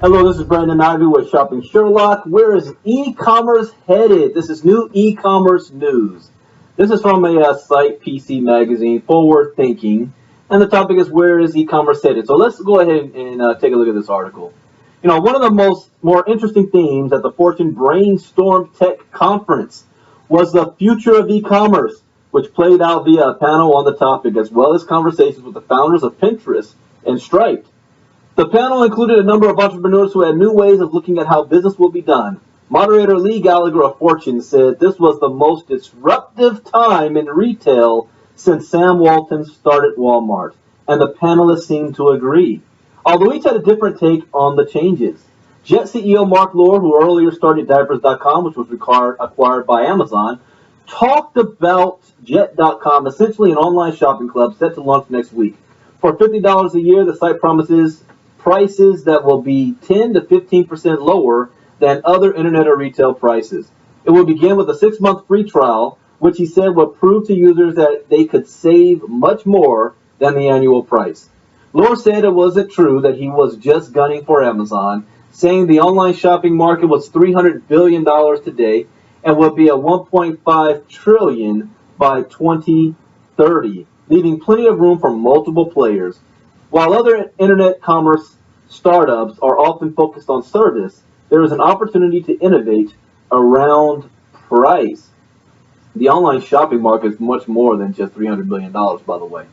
Hello, this is Brandon Ivey with Shopping Sherlock. Where is e-commerce headed? This is new e-commerce news. This is from a site, PC Magazine, Forward Thinking, and the topic is where is e-commerce headed? So let's go ahead and take a look at this article. You know, one of the more interesting themes at the Fortune Brainstorm Tech Conference was the future of e-commerce, which played out via a panel on the topic, as well as conversations with the founders of Pinterest and Stripe. The panel included a number of entrepreneurs who had new ways of looking at how business will be done. Moderator Lee Gallagher of Fortune said this was the most disruptive time in retail since Sam Walton started Walmart, and the panelists seemed to agree, although each had a different take on the changes. Jet CEO Mark Lore, who earlier started Diapers.com, which was acquired by Amazon, talked about Jet.com, essentially an online shopping club set to launch next week. For $50 a year, the site promises prices that will be 10 to 15% lower than other internet or retail prices. It will begin with a 6-month free trial, which he said would prove to users that they could save much more than the annual price. Lore said it wasn't true that he was just gunning for Amazon, saying the online shopping market was $300 billion today and would be at $1.5 trillion by 2030, leaving plenty of room for multiple players. While other internet commerce startups are often focused on service, there is an opportunity to innovate around price. The online shopping market is much more than just $300 billion, by the way.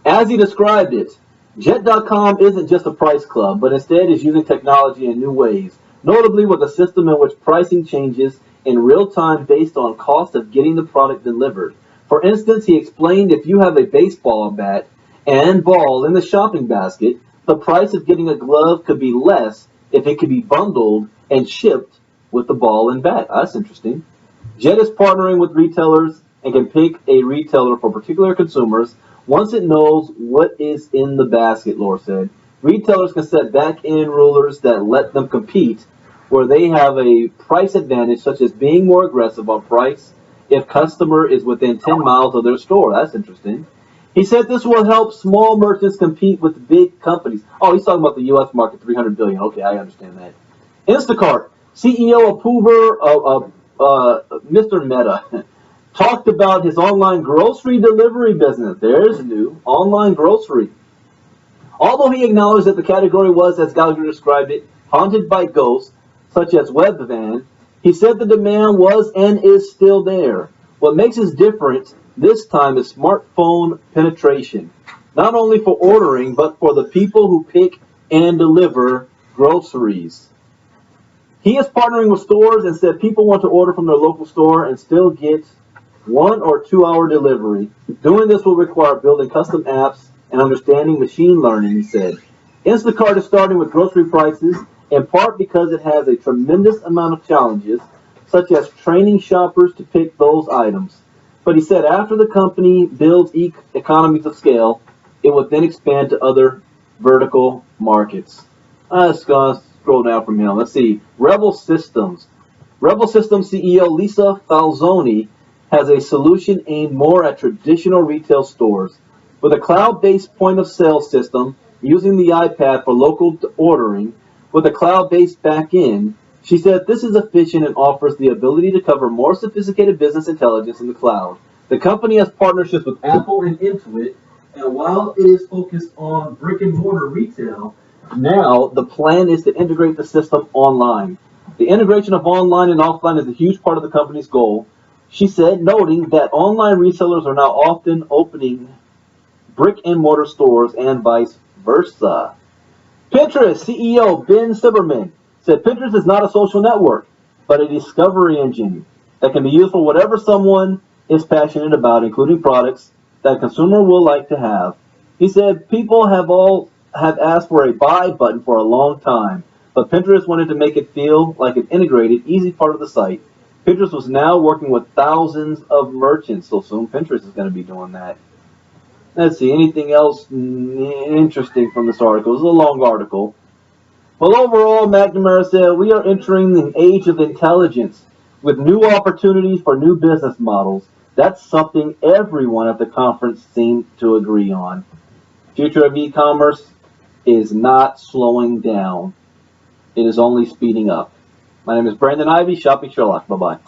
As he described it, Jet.com isn't just a price club, but instead is using technology in new ways, notably with a system in which pricing changes in real time based on cost of getting the product delivered. For instance, he explained if you have a baseball bat and ball in the shopping basket, the price of getting a glove could be less if it could be bundled and shipped with the ball and bat. That's interesting. Jet is partnering with retailers and can pick a retailer for particular consumers once it knows what is in the basket, Lore said. Retailers can set back-end rulers that let them compete where they have a price advantage, such as being more aggressive on price if customer is within 10 miles of their store. That's interesting. He said this will help small merchants compete with big companies. Oh, he's talking about the U.S. market, $300 billion. Okay, I understand that. Instacart, CEO of Hoover, Mr. Meta, talked about his online grocery delivery business. There's new online grocery. Although he acknowledged that the category was, as Gallagher described it, haunted by ghosts, such as Webvan, he said the demand was and is still there. What makes us different this time is smartphone penetration, not only for ordering, but for the people who pick and deliver groceries. He is partnering with stores and said people want to order from their local store and still get 1 or 2 hour delivery. Doing this will require building custom apps and understanding machine learning, he said. Instacart is starting with grocery prices, in part because it has a tremendous amount of challenges, such as training shoppers to pick those items. But he said after the company builds economies of scale, it would then expand to other vertical markets. Let's go scroll down from here. Let's see. Revel Systems. Revel Systems CEO Lisa Falzoni has a solution aimed more at traditional retail stores. With a cloud-based point-of-sale system using the iPad for local ordering, with a cloud-based back-end, she said this is efficient and offers the ability to cover more sophisticated business intelligence in the cloud. The company has partnerships with Apple and Intuit, and while it is focused on brick-and-mortar retail, now the plan is to integrate the system online. The integration of online and offline is a huge part of the company's goal, she said, noting that online resellers are now often opening brick-and-mortar stores and vice versa. Pinterest CEO Ben Silbermann said Pinterest is not a social network, but a discovery engine that can be used for whatever someone is passionate about, including products that a consumer will like to have. He said people have asked for a buy button for a long time, but Pinterest wanted to make it feel like an integrated, easy part of the site. Pinterest was now working with thousands of merchants, so soon Pinterest is going to be doing that. Let's see, anything else interesting from this article? It's a long article. Well, overall, McNamara said, we are entering an age of intelligence with new opportunities for new business models. That's something everyone at the conference seemed to agree on. Future of e-commerce is not slowing down. It is only speeding up. My name is Brandon Ivey, Shopping Sherlock. Bye-bye.